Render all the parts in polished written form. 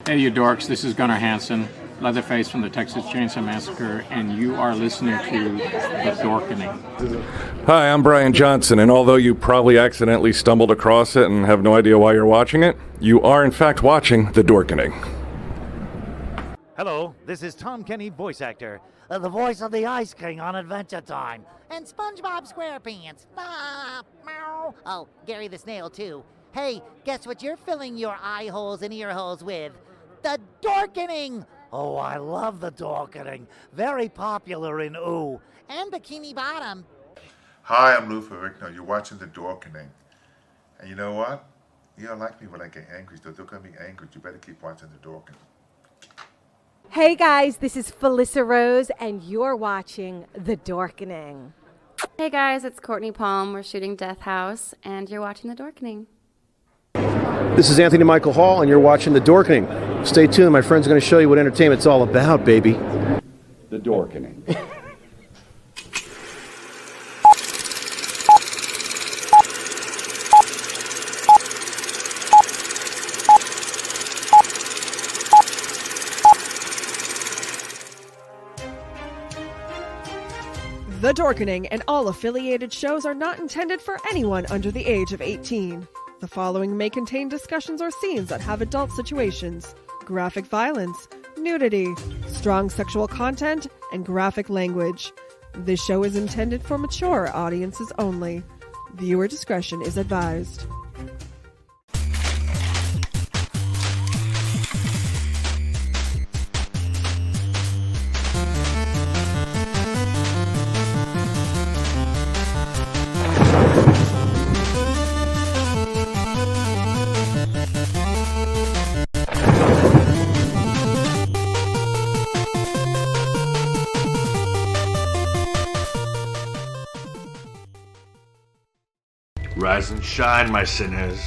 Hey, you dorks, this is Gunnar Hansen, Leatherface from the Texas Chainsaw Massacre, and you are listening to The Dorkening. Hi, I'm Brian Johnson, and although you probably accidentally stumbled across it and have no idea why you're watching it, you are in fact watching The Dorkening. Hello, this is Tom Kenny, voice actor, the voice of the Ice King on Adventure Time, and SpongeBob SquarePants. Meow. Oh, Gerry the Snail, too. Hey, guess what you're filling your eye holes and ear holes with? The Dorkening! Oh, I love the Dorkening. Very popular in Ooh and Bikini Bottom. Hi, I'm Lou Ferrigno. You're watching The Dorkening. And you know what? You don't like me when I get angry, so don't get me angry. You better keep watching The Dorkening. Hey guys, this is Felissa Rose, and you're watching The Dorkening. Hey guys, it's Courtney Palm. We're shooting Death House, and you're watching The Dorkening. This is Anthony Michael Hall, and you're watching The Dorkening. Stay tuned. My friends are going to show you what entertainment's all about, baby. The Dorkening. The Dorkening and all affiliated shows are not intended for anyone under the age of 18. The following may contain discussions or scenes that have adult situations, graphic violence, nudity, strong sexual content, and graphic language. This show is intended for mature audiences only. Viewer discretion is advised. Rise and shine, my sinners.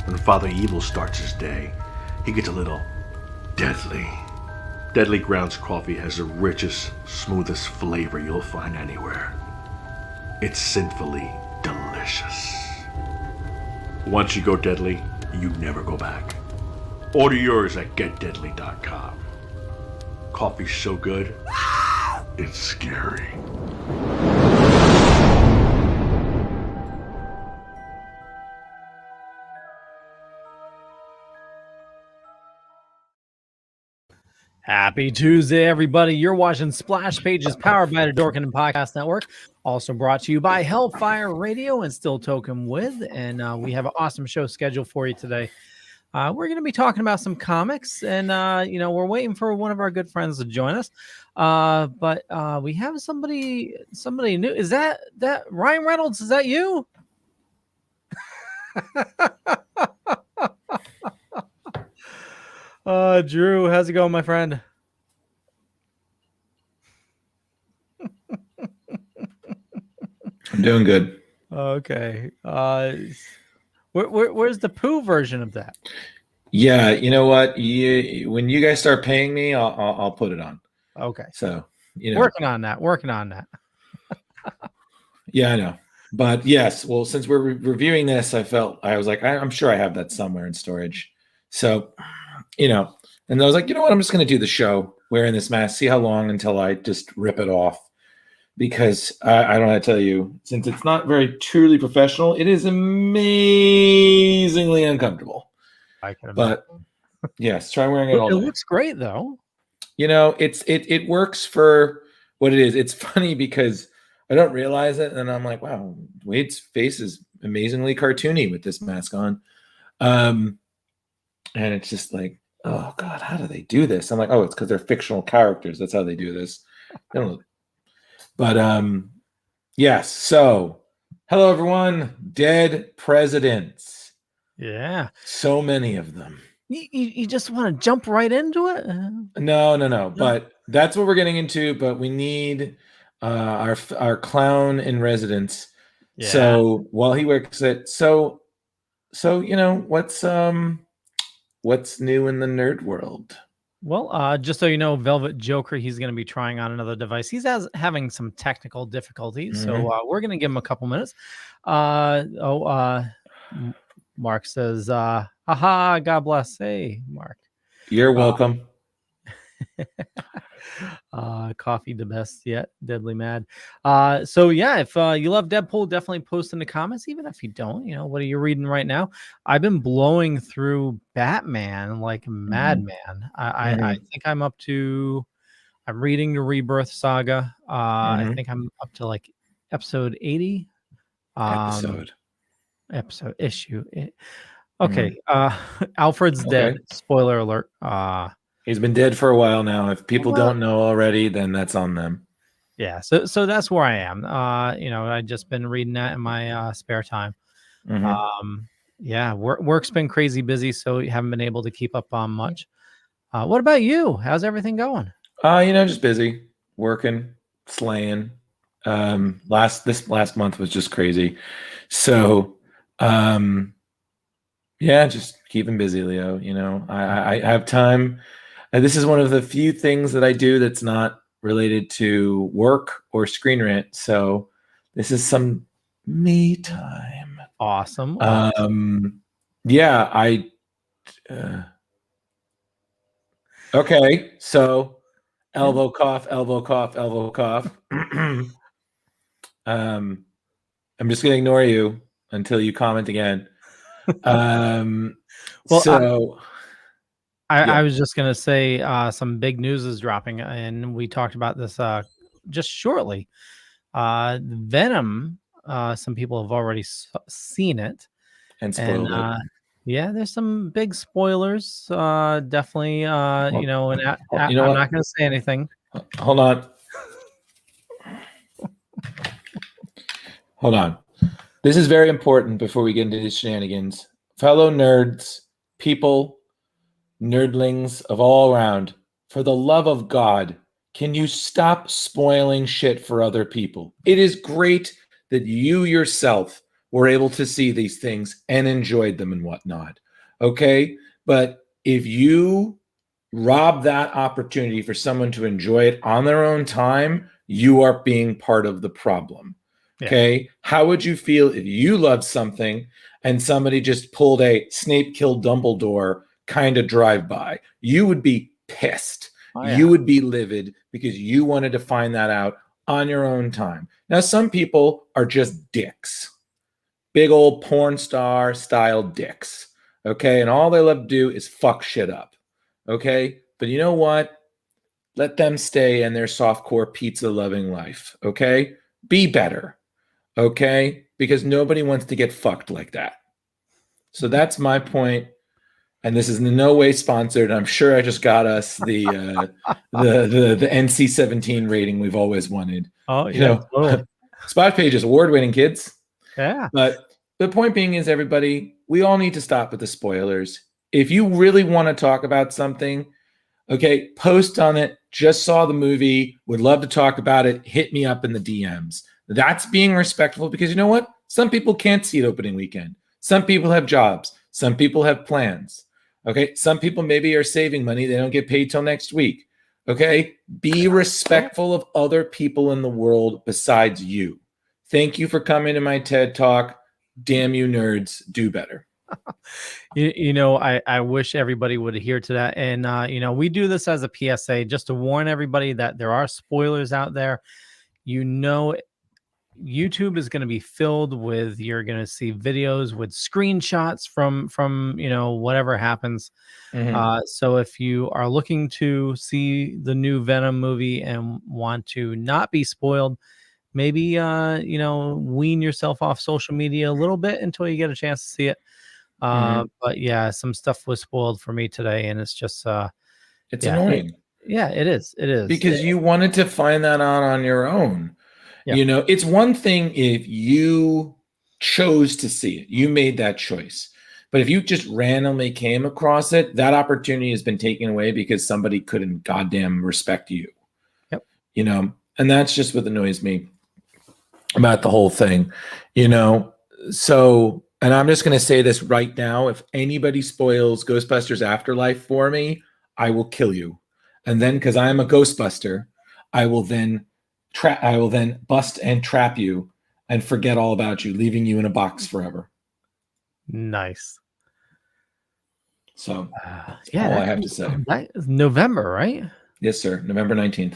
When Father Evil starts his day, he gets a little deadly. Deadly Grounds coffee has the richest, smoothest flavor you'll find anywhere. It's sinfully delicious. Once you go deadly, you never go back. Order yours at getdeadly.com. Coffee's so good, it's scary. Happy Tuesday, everybody. You're watching Splash Pages, powered by the Dorkening Podcast Network. Also brought to you by Hellfire Radio and Still Token With. And we have an awesome show scheduled for you today. We're going to be talking about some comics. And, we're waiting for one of our good friends to join us. But we have somebody new. Is that Ryan Reynolds? Is that you? Drew, how's it going, my friend? I'm doing good. Okay. Where's the poo version of that? Yeah, you know what? When you guys start paying me, I'll put it on. Okay. So working on that. Yeah, I know. But yes, well, since we're reviewing this, I was like, I'm sure I have that somewhere in storage. So. And I was like, you know what? I'm just going to do the show wearing this mask, see how long until I just rip it off. Because I don't know how to tell you, since it's not very truly professional, it is amazingly uncomfortable. I can imagine. But yes, try wearing it all day. It looks great, though. It works for what it is. It's funny because I don't realize it. And I'm like, wow, Wade's face is amazingly cartoony with this mask on. And it's just like, oh God, how do they do this? I'm like, oh, it's because they're fictional characters. That's how they do this. I don't know. But yes. So, hello everyone. Dead presidents. Yeah. So many of them. You just want to jump right into it? No. But that's what we're getting into. But we need our clown in residence. Yeah. So while he works it, so what's new in the nerd world? Well, just so you know, Velvet Joker, he's going to be trying on another device. He's having some technical difficulties, so we're going to give him a couple minutes. Mark says, haha, God bless. Hey, Mark. You're welcome. Coffee the best yet, deadly mad. So yeah, if you love Deadpool, definitely post in the comments. Even if you don't, what are you reading right now? I've been blowing through Batman like a madman. I think I'm reading the Rebirth Saga. I think I'm up to like episode 80. Episode issue. Okay. Alfred's dead. Spoiler alert. He's been dead for a while now. If people don't know already, then that's on them. Yeah, so that's where I am. I just been reading that in my spare time. Yeah, work's been crazy busy, so we haven't been able to keep up on much. What about you? How's everything going? Just busy, working, slaying. This last month was just crazy. So, just keeping busy, Leo. I have time. This is one of the few things that I do that's not related to work or Screen Rant. So this is some me time. Awesome. Okay. So elbow cough, elbow cough, elbow cough. I'm just going to ignore you until you comment again. I was just going to say some big news is dropping, and we talked about this just shortly. Venom, some people have already seen it. And spoiled it. There's some big spoilers. Definitely, I'm not going to say anything. Hold on. Hold on. This is very important before we get into these shenanigans. Fellow nerds, people, nerdlings of all around, for the love of God, can you stop spoiling shit for other people? It is great that you yourself were able to see these things and enjoyed them and whatnot. Okay? But if you rob that opportunity for someone to enjoy it on their own time, you are being part of the problem. Okay? How would you feel if you loved something and somebody just pulled a Snape killed Dumbledore kind of drive-by? You would be pissed. You would be livid because you wanted to find that out on your own time. Now, some people are just dicks. Big old porn star style dicks. Okay? And all they love to do is fuck shit up. Okay? But you know what? Let them stay in their softcore pizza loving life. Okay? Be better. Okay? Because nobody wants to get fucked like that. So that's my point. And this is in no way sponsored. I'm sure I just got us the NC-17 rating we've always wanted. Oh, yeah. Totally. Spot Page is award-winning, kids. Yeah. But the point being is, everybody, we all need to stop with the spoilers. If you really want to talk about something, okay, post on it. Just saw the movie. Would love to talk about it. Hit me up in the DMs. That's being respectful, because you know what? Some people can't see it opening weekend. Some people have jobs. Some people have plans. Okay. Some people maybe are saving money. They don't get paid till next week. Okay. Be respectful of other people in the world besides you. Thank you for coming to my TED Talk. Damn you nerds. Do better. I wish everybody would adhere to that. And, we do this as a PSA just to warn everybody that there are spoilers out there. YouTube is going to be filled with, you're going to see videos with screenshots from whatever happens. So if you are looking to see the new Venom movie and want to not be spoiled, maybe wean yourself off social media a little bit until you get a chance to see it. But yeah, some stuff was spoiled for me today, and it's just it's annoying. It is because you wanted to find that out on your own. It's one thing if you chose to see it, you made that choice. But if you just randomly came across it, that opportunity has been taken away because somebody couldn't goddamn respect you. Yep. And that's just what annoys me about the whole thing. So, and I'm just going to say this right now: if anybody spoils Ghostbusters Afterlife for me, I will kill you. And then, because I am a Ghostbuster, I will then bust and trap you and forget all about you, leaving you in a box forever. Nice. So yeah, all I have to say. That is November, right? Yes, sir. November 19th.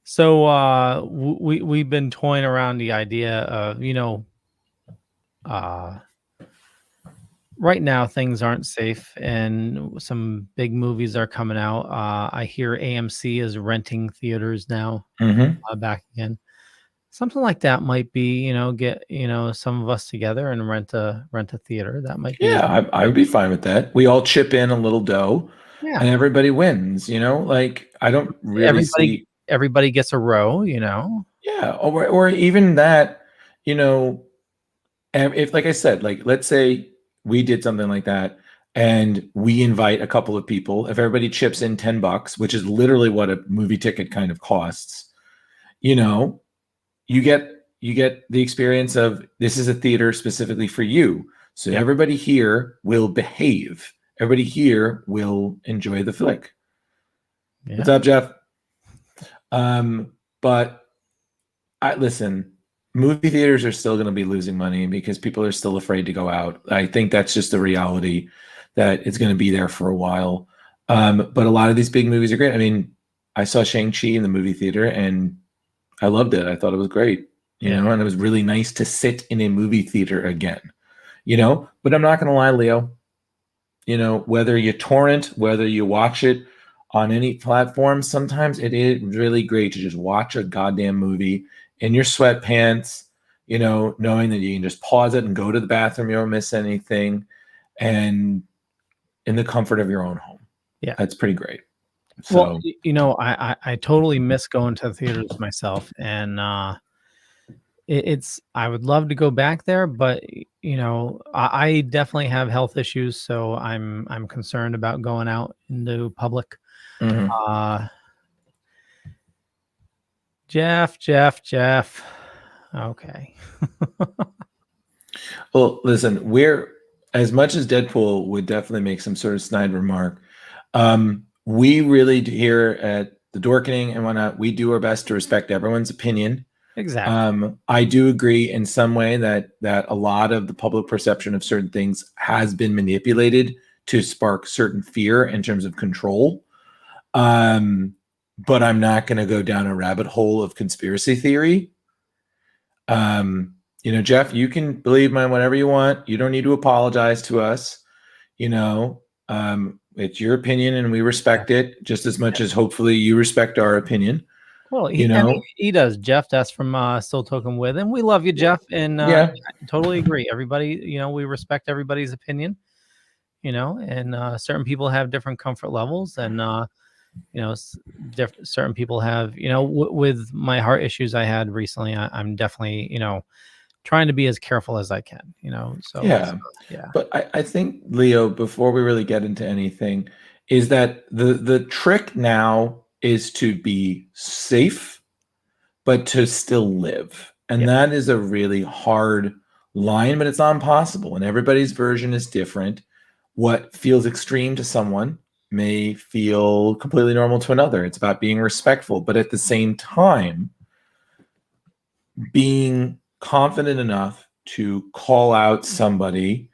So we've been toying around the idea of, right now things aren't safe and some big movies are coming out. I hear AMC is renting theaters now back again. Something like that might be, get, some of us together and rent a theater. That might be. Yeah, I would be fine with that. We all chip in a little dough and everybody wins, like I don't really see. Everybody gets a row, Yeah. Or even that, if, like I said, like, let's say we did something like that and we invite a couple of people, if everybody chips in $10, which is literally what a movie ticket kind of costs, you get the experience of this is a theater specifically for you. So everybody here will behave. Everybody here will enjoy the flick. Yeah. What's up, Jeff? But listen, movie theaters are still going to be losing money because people are still afraid to go out. I think that's just the reality that it's going to be there for a while. But a lot of these big movies are great. I mean, I saw Shang-Chi in the movie theater and I loved it. I thought it was great, and it was really nice to sit in a movie theater again, but I'm not going to lie, Leo, whether you torrent, whether you watch it on any platform, sometimes it is really great to just watch a goddamn movie in your sweatpants, knowing that you can just pause it and go to the bathroom. You don't miss anything. And in the comfort of your own home. Yeah. That's pretty great. So, well, I totally miss going to the theaters myself, and I would love to go back there, but I definitely have health issues, so I'm concerned about going out into public. Jeff. Okay. Well, listen, we're, as much as Deadpool would definitely make some sort of snide remark, we really here at the Dorkening and whatnot, we do our best to respect everyone's opinion. Exactly. I do agree in some way that a lot of the public perception of certain things has been manipulated to spark certain fear in terms of control. But I'm not going to go down a rabbit hole of conspiracy theory. Jeff, you can believe whatever you want. You don't need to apologize to us. It's your opinion and we respect it just as much as hopefully you respect our opinion. Well, he does. Jeff, that's from Still Token With, and we love you, Jeff. And I totally agree. Everybody, we respect everybody's opinion, and certain people have different comfort levels, and certain people have, with my heart issues I had recently, I'm definitely, trying to be as careful as I can, so yeah. But I think, Leo, before we really get into anything, is that the trick now is to be safe, but to still live. And that is a really hard line, but it's not impossible. And everybody's version is different. What feels extreme to someone may feel completely normal to another. It's about being respectful, but at the same time, being confident enough to call out somebody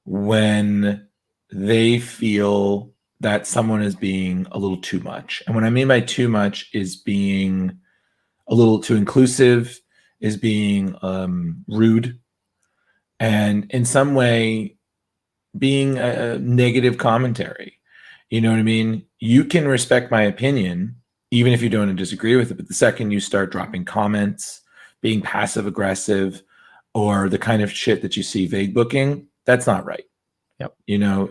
when they feel that someone is being a little too much. And what I mean by too much is being a little too inclusive, is being rude, and in some way being a negative commentary. You know what I mean? You can respect my opinion, even if you don't disagree with it. But the second you start dropping comments, being passive aggressive, or the kind of shit that you see vague booking, that's not right. Yep.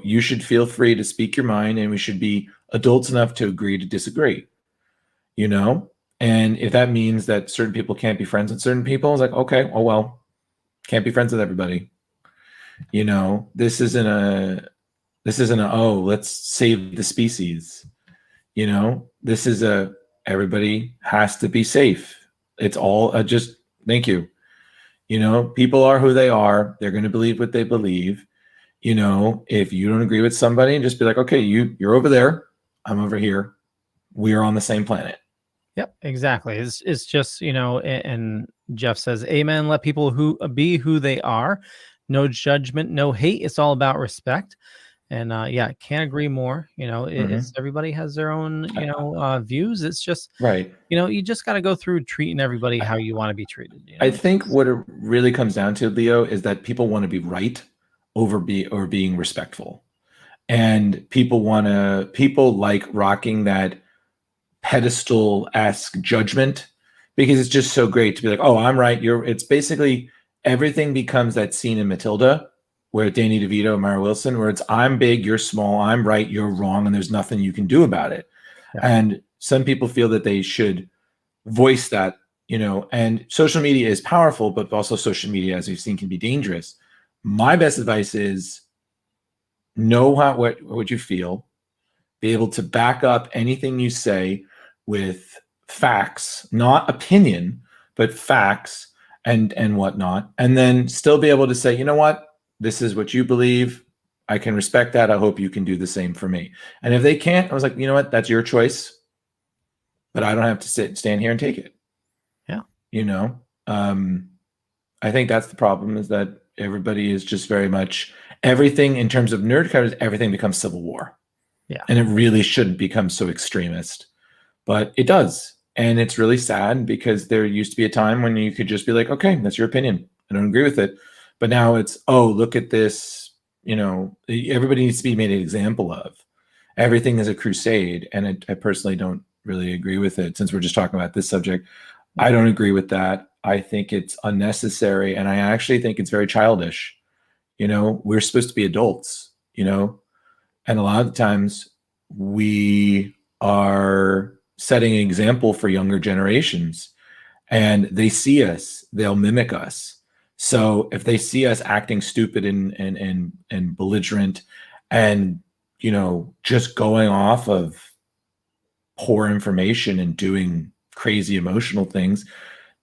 You should feel free to speak your mind, and we should be adults enough to agree to disagree. And if that means that certain people can't be friends with certain people, it's like, okay, oh well, can't be friends with everybody. This isn't a oh, let's save the species. This is everybody has to be safe. It's all just thank you. People are who they are. They're going to believe what they believe. If you don't agree with somebody, just be like, okay, you're over there. I'm over here. We are on the same planet. Yep, exactly. It's just, and Jeff says, amen. Let people be who they are. No judgment, no hate. It's all about respect. And yeah, can't agree more. It's everybody has their own, views. It's just, Right. you just got to go through treating everybody how you want to be treated. I think what it really comes down to, Leo, is that people want to be right over being respectful. And people like rocking that pedestal-esque judgment because it's just so great to be like, oh, I'm right. It's basically everything becomes that scene in Matilda where Danny DeVito and Mara Wilson, where it's I'm big, you're small, I'm right, you're wrong, and there's nothing you can do about it. Yeah. And some people feel that they should voice that, and social media is powerful, but also social media, as we've seen, can be dangerous. My best advice is know what you feel, be able to back up anything you say with facts, not opinion, but facts and whatnot, and then still be able to say, you know what, this is what you believe. I can respect that. I hope you can do the same for me. And if they can't, I was like, you know what, that's your choice, but I don't have to stand here and take it. Yeah. I think that's the problem, is that everybody is just very much everything in terms of nerd covers, everything becomes civil war. Yeah. And it really shouldn't become so extremist, but it does. And it's really sad because there used to be a time when you could just be like, okay, that's your opinion, I don't agree with it. But now it's, oh, look at this, everybody needs to be made an example of. Everything is a crusade. And I personally don't really agree with it. Since we're just talking about this subject, I don't agree with that. I think it's unnecessary. And I actually think it's very childish. We're supposed to be adults, and a lot of the times we are setting an example for younger generations, and they see us, they'll mimic us. So if they see us acting stupid and belligerent and, just going off of poor information and doing crazy emotional things,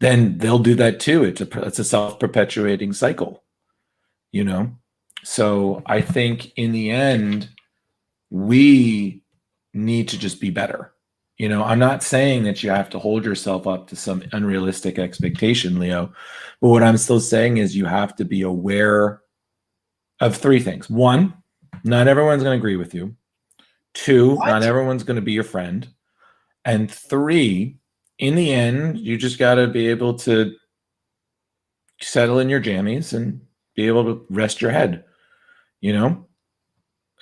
then they'll do that too. It's a self-perpetuating cycle, So I think in the end, we need to just be better. I'm not saying that you have to hold yourself up to some unrealistic expectation, Leo, but what I'm still saying is you have to be aware of three things. One, not everyone's going to agree with you. Two, not everyone's going to be your friend. And three, in the end, you just got to be able to settle in your jammies and be able to rest your head.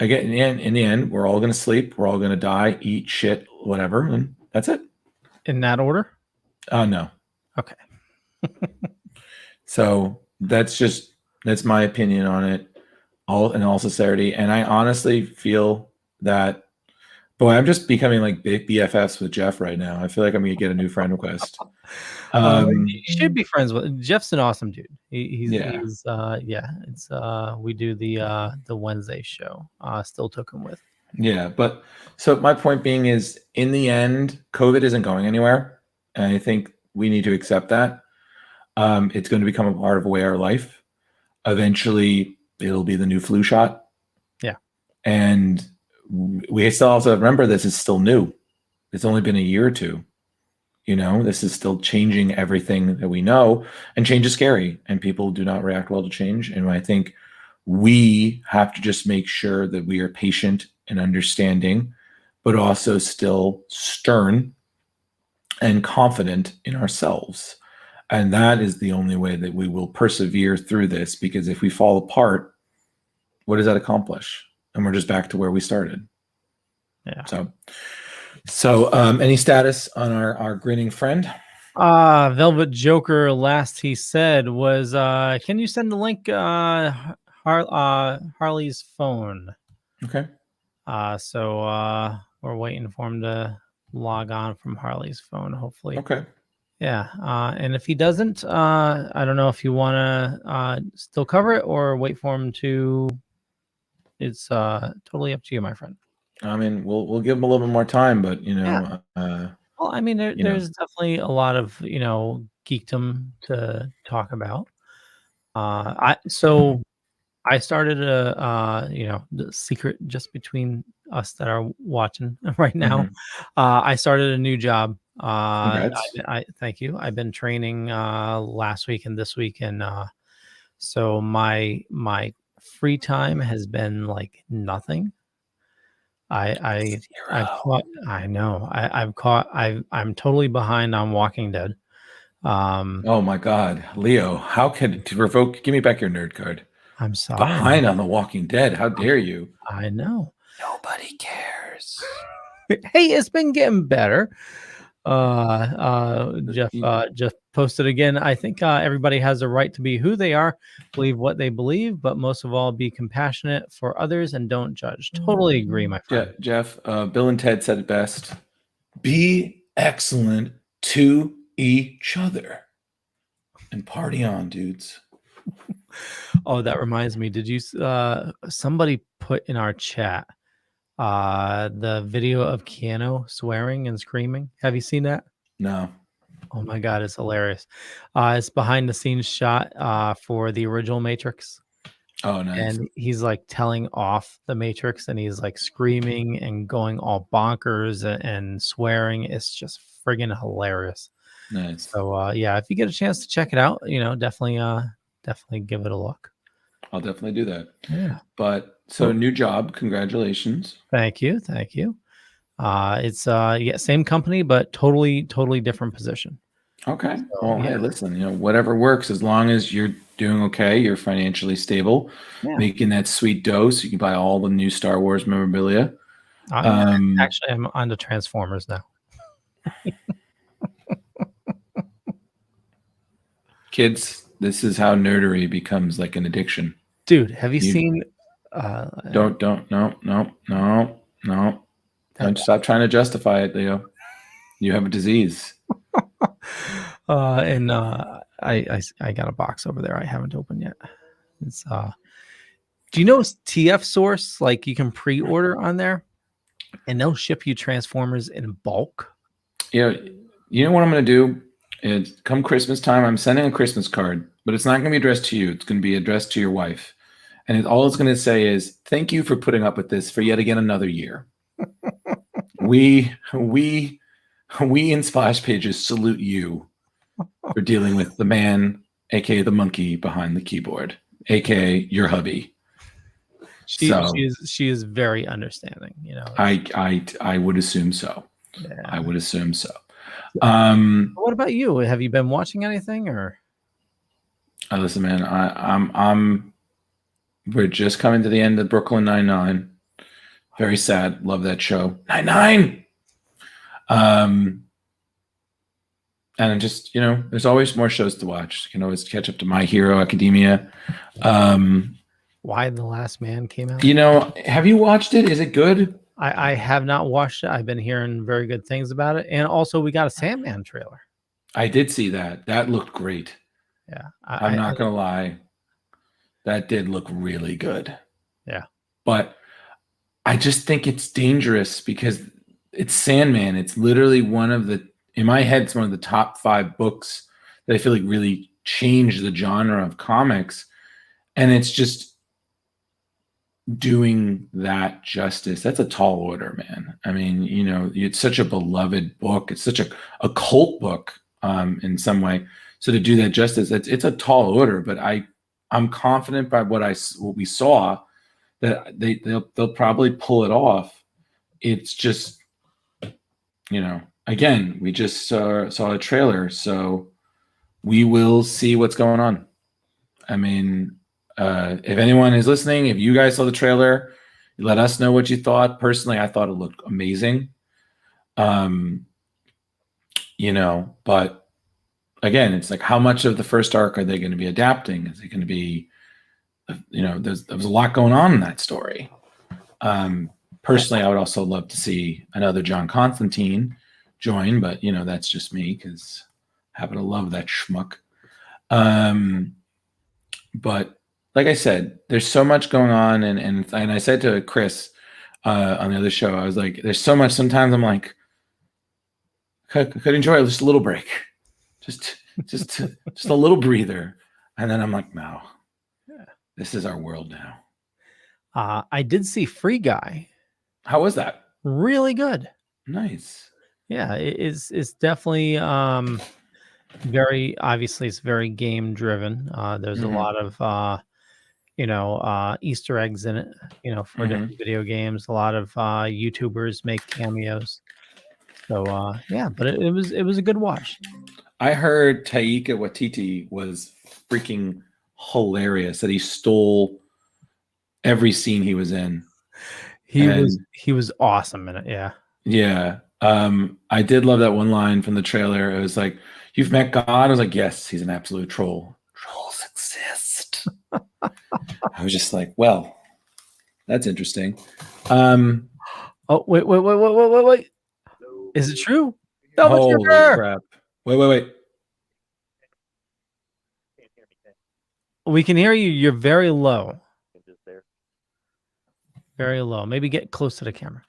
Again, in the end, we're all going to sleep. We're all going to die, eat shit, whatever. And that's it. In that order? No. Okay. So that's my opinion on it, in all sincerity. And I honestly feel that, boy, I'm just becoming like big BFFs with Jeff right now. I feel like I'm going to get a new friend request. You should be friends with Jeff's an awesome dude. He's it's we do the Wednesday show. Still took him with. Yeah, but so my point being is, in the end, COVID isn't going anywhere, and I think we need to accept that. It's going to become a part of our life. Eventually, it'll be the new flu shot. Yeah, and we still also remember this is still new. It's only been a year or two. This is still changing everything that we know, and change is scary, and people do not react well to change. And I think we have to just make sure that we are patient and understanding, but also still stern and confident in ourselves. And that is the only way that we will persevere through this, because if we fall apart, what does that accomplish? And we're just back to where we started. Yeah. So any status on our grinning friend? Velvet Joker, last he said was, can you send the link, Harley's phone? Okay. So we're waiting for him to log on from Harley's phone, hopefully. Okay. Yeah. And if he doesn't, I don't know if you want to still cover it or wait for him to. It's totally up to you, my friend. I mean, we'll give him a little bit more time, but Yeah. Well, I mean, there's definitely a lot of geekdom to talk about. I started the secret just between us that are watching right now. I started a new job. I thank you. I've been training last week and this week, and so my free time has been like nothing. I've caught. I know. I've caught. I'm totally behind on Walking Dead. Oh my God, Leo, how can to revoke? Give me back your nerd card. I'm sorry. Behind on The Walking Dead. How dare you? I know. Nobody cares. Hey, it's been getting better. Jeff posted again. I think everybody has a right to be who they are, believe what they believe, but most of all, be compassionate for others and don't judge. Totally agree, my friend. Jeff, Bill and Ted said it best. Be excellent to each other and party on, dudes. Oh, that reminds me. Did you somebody put in our chat the video of Keanu swearing and screaming? Have you seen that? No. Oh my God, it's hilarious. It's behind the scenes shot for the original Matrix. Oh, nice. And he's like telling off the Matrix, and he's like screaming and going all bonkers and swearing. It's just friggin' hilarious. Nice. So yeah, if you get a chance to check it out, definitely give it a look. I'll definitely do that. Yeah. But so new job, congratulations. Thank you. It's same company, but totally different position. Okay. So, Well, hey, listen, whatever works, as long as you're doing okay, you're financially stable, making that sweet dough so you can buy all the new Star Wars memorabilia. Actually, I'm on to Transformers now. Kids, this is how nerdery becomes like an addiction. Dude, have you seen no. Don't stop trying to justify it, Leo. You have a disease. I got a box over there I haven't opened yet. It's do you know TF Source? Like you can pre-order on there and they'll ship you Transformers in bulk. Yeah, you know what I'm gonna do? It's come Christmas time, I'm sending a Christmas card, but it's not gonna be addressed to you, it's gonna be addressed to your wife. And all it's gonna say is, thank you for putting up with this for yet again another year. We in Splash Pages salute you for dealing with the man, aka the monkey behind the keyboard, aka your hubby. She is very understanding, I would assume so. Yeah. I would assume so. What about you? Have you been watching anything or? Listen, man, we're just coming to the end of Brooklyn Nine-Nine. Very sad. Love that show. Nine-Nine. And just, there's always more shows to watch. You can always catch up to My Hero Academia. Why the Last Man came out? Have you watched it? Is it good? I have not watched it. I've been hearing very good things about it. And also we got a Sandman trailer. I did see that. That looked great. Yeah. I'm not going to lie. That did look really good. Yeah. But I just think it's dangerous because it's Sandman. It's literally in my head, it's one of the top 5 books that I feel like really changed the genre of comics. And it's just doing that justice. That's a tall order, man. I mean, it's such a beloved book. It's such a cult book in some way. So to do that justice, it's a tall order, but I'm confident by what we saw that they'll probably pull it off. It's just, again, we just saw a trailer, so we will see what's going on. I mean, if anyone is listening, if you guys saw the trailer, let us know what you thought. Personally, I thought it looked amazing. But again, it's like, how much of the first arc are they going to be adapting? Is it going to be, there was a lot going on in that story. Personally, I would also love to see another John Constantine join, but that's just me because I happen to love that schmuck. But like I said, there's so much going on, and I said to Chris on the other show, I was like, there's so much. Sometimes I'm like, could enjoy just a little break, just a little breather, and then I'm like, no, this is our world now. I did see Free Guy. How was that? Really good. Nice. Yeah, it's definitely very obviously it's very game driven. There's a lot of Easter eggs in it, for different video games. A lot of YouTubers make cameos. So yeah, but it was a good watch. I heard Taika Waititi was freaking hilarious, that he stole every scene he was in. He was awesome in it. Yeah. Yeah. I did love that one line from the trailer. It was like, "You've met God?" I was like, "Yes, he's an absolute troll. Trolls exist." I was just like, well, that's interesting. Oh, wait. Is it true? Holy crap. Wait. We can hear you. You're very low. Very low. Maybe get close to the camera.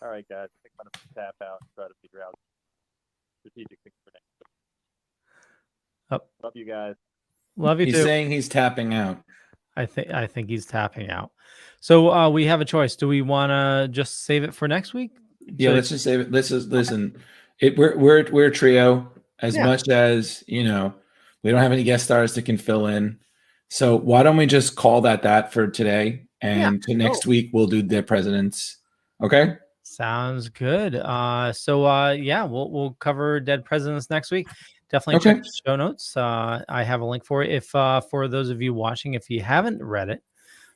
All right, guys. I think I'm going to tap out and try to figure out strategic things for next week. Love you guys. Love you too. He's saying he's tapping out. I think he's tapping out. So we have a choice. Do we want to just save it for next week? Yeah, let's just save it. Listen. We're a trio. As much as we don't have any guest stars that can fill in. So why don't we just call that for today? And to next week we'll do Dead Presidents. Okay. Sounds good. We'll cover Dead Presidents next week. Definitely check the show notes. I have a link for it. If for those of you watching, if you haven't read it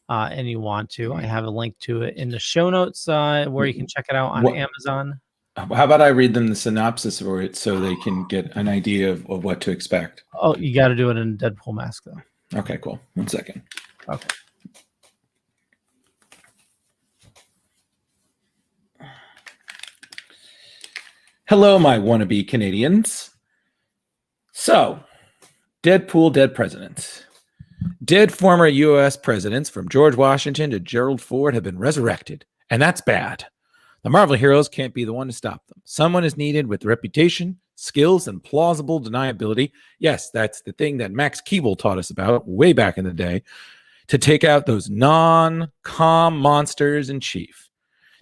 and you want to, I have a link to it in the show notes where you can check it out on Amazon. How about I read them the synopsis for it so they can get an idea of what to expect? Oh, you got to do it in Deadpool mask though. Okay, cool. 1 second. Okay. Hello, my wannabe Canadians. So, Deadpool, Dead Presidents. Dead former U.S. presidents from George Washington to Gerald Ford have been resurrected, and that's bad. The Marvel heroes can't be the one to stop them. Someone is needed with reputation, skills, and plausible deniability. Yes, that's the thing that Max Keeble taught us about way back in the day, to take out those non-com monsters in chief.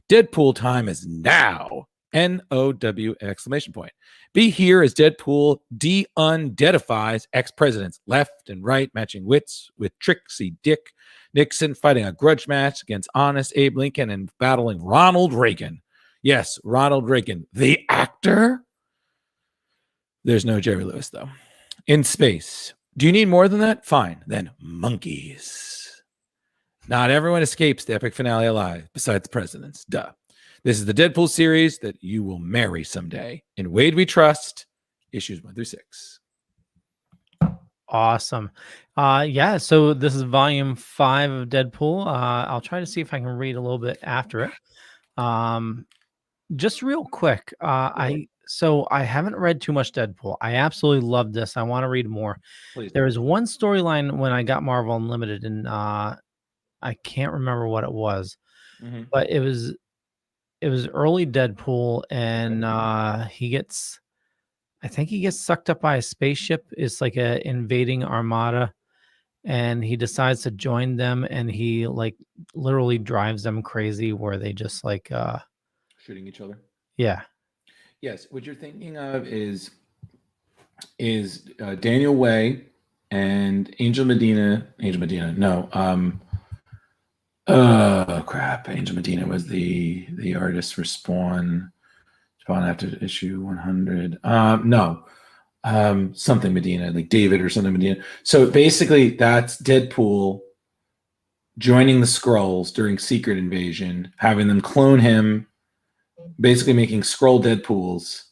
Deadpool time is now. N-O-W exclamation point. Be here as Deadpool de-un-deadifies ex-presidents left and right, matching wits with Tricky Dick Nixon, fighting a grudge match against Honest Abe Lincoln and battling Ronald Reagan. Yes, Ronald Reagan, the actor. There's no Jerry Lewis, though. In space. Do you need more than that? Fine. Then monkeys. Not everyone escapes the epic finale alive, besides the presidents. Duh. This is the Deadpool series that you will marry someday. In Wade We Trust, issues 1 through 6. Awesome. So this is volume 5 of Deadpool. I'll try to see if I can read a little bit after it. Just real quick. I haven't read too much Deadpool. I absolutely love this. I want to read more. Please. There was one storyline when I got Marvel Unlimited, and I can't remember what it was, but it was early Deadpool, and he gets sucked up by a spaceship. It's like a invading armada, and he decides to join them, and he like literally drives them crazy where they just like shooting each other. Yeah. Yes, what you're thinking of is Daniel Way and Angel Medina. No. Oh crap! Angel Medina was the artist for Spawn after issue 100. Something Medina, like David or something Medina. So basically, that's Deadpool joining the Skrulls during Secret Invasion, having them clone him, basically making Skrull Deadpools,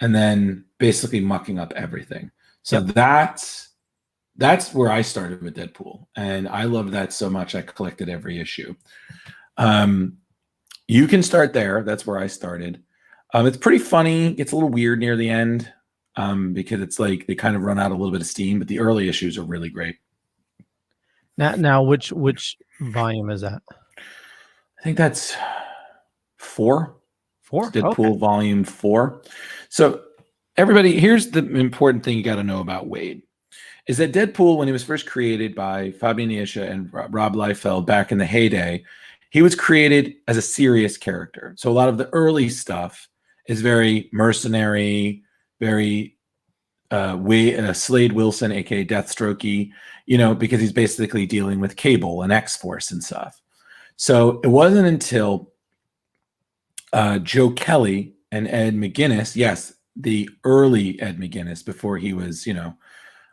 and then basically mucking up everything. So that's where I started with Deadpool, and I loved that so much I collected every issue. You can start there. That's where I started. It's pretty funny. It's a little weird near the end because it's like they kind of run out a little bit of steam, but the early issues are really great. Now, which volume is that? I think that's 4. It's Deadpool volume 4. So everybody, here's the important thing you got to know about Wade. Is that Deadpool, when he was first created by Fabian Nicieza and Rob Liefeld back in the heyday, he was created as a serious character. So a lot of the early stuff is very mercenary, very Slade Wilson, aka Deathstrokey, because he's basically dealing with Cable and X-Force and stuff. So it wasn't until Joe Kelly and Ed McGuinness, yes, the early Ed McGuinness, before he was,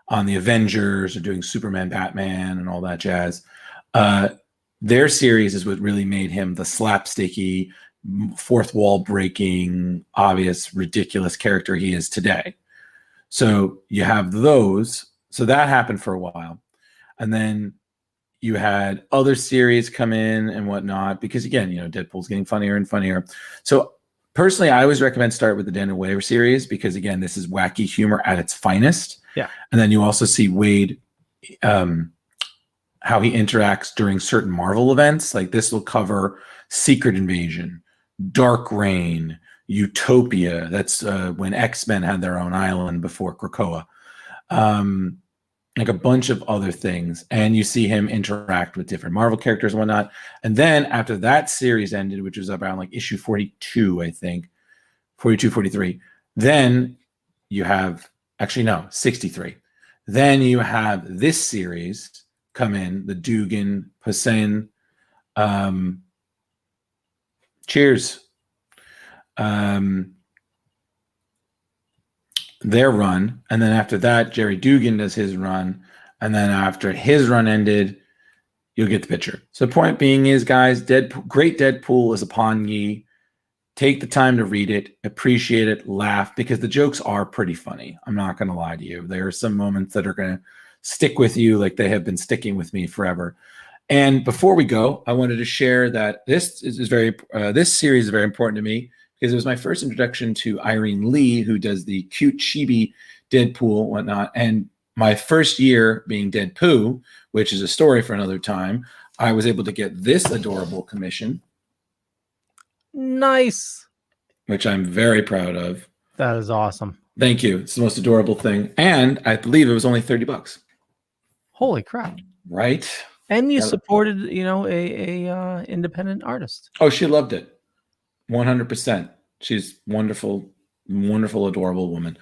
on the Avengers or doing Superman, Batman, and all that jazz. Their series is what really made him the slapsticky, fourth wall breaking, obvious, ridiculous character he is today. So you have those. So that happened for a while. And then you had other series come in and whatnot, because again, Deadpool's getting funnier and funnier. So personally, I always recommend start with the Dan and Wade series, because again, this is wacky humor at its finest. Yeah. And then you also see Wade, how he interacts during certain Marvel events. Like this will cover Secret Invasion, Dark Reign, Utopia. That's when X-Men had their own island before Krakoa. Like a bunch of other things. And you see him interact with different Marvel characters and whatnot. And then after that series ended, which was around like issue 42, I think, 42, 43, then you have, 63. Then you have this series come in, the Duggan, Posehn, cheers. Their run, and then after that, Gerry Duggan does his run, and then after his run ended, you'll get the picture. So the point being is, guys, great Deadpool is upon ye. Take the time to read it, appreciate it, laugh, because the jokes are pretty funny. I'm not going to lie to you. There are some moments that are going to stick with you like they have been sticking with me forever. And before we go, I wanted to share that this series is very important to me, because it was my first introduction to Irene Lee, who does the cute chibi Deadpool, whatnot. And my first year being Deadpoo, which is a story for another time, I was able to get this adorable commission. Nice. Which I'm very proud of. That is awesome. Thank you. It's the most adorable thing. And I believe it was only $30. Holy crap. Right? And you supported, a independent artist. Oh, she loved it. 100%. She's wonderful, wonderful, adorable woman.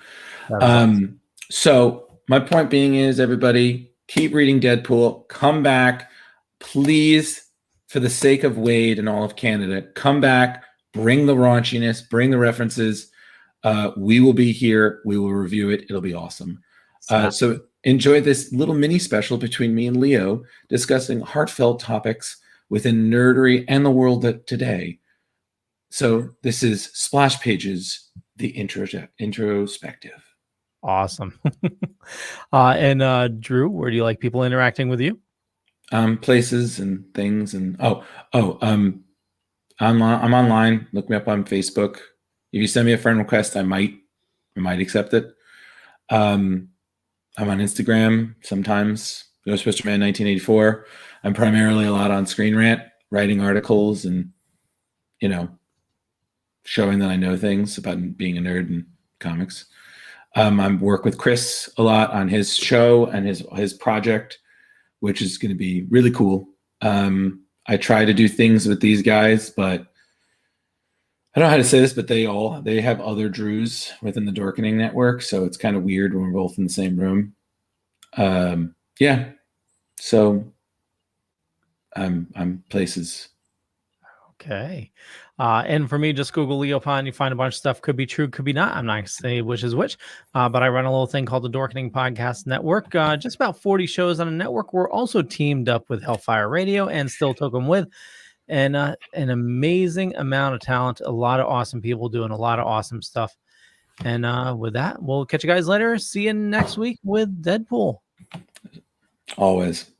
Awesome. So my point being is, everybody, keep reading Deadpool. Come back, please, for the sake of Wade and all of Canada. Come back, bring the raunchiness, bring the references. We will be here. We will review it. It'll be awesome. So enjoy this little mini special between me and Leo, discussing heartfelt topics within nerdery and the world today. So this is Splash Pages, the introspective. Awesome. And Drew, where do you like people interacting with you? Places and things, and I'm online. Look me up on Facebook. If you send me a friend request, I might accept it. I'm on Instagram sometimes. Ghostbusterman 1984. I'm primarily a lot on Screen Rant, writing articles and showing that I know things about being a nerd in comics. I work with Chris a lot on his show and his project, which is going to be really cool. I try to do things with these guys, but I don't know how to say this, but they have other Drews within the Dorkening network, so it's kind of weird when we're both in the same room. Yeah. So I'm places. Okay. And for me, just Google Leo Pond. You find a bunch of stuff. Could be true, could be not. I'm not going to say which is which. But I run a little thing called the Dorkening Podcast Network. Just about 40 shows on a network. We're also teamed up with Hellfire Radio and Still Token With. And an amazing amount of talent. A lot of awesome people doing a lot of awesome stuff. And with that, we'll catch you guys later. See you next week with Deadpool. Always.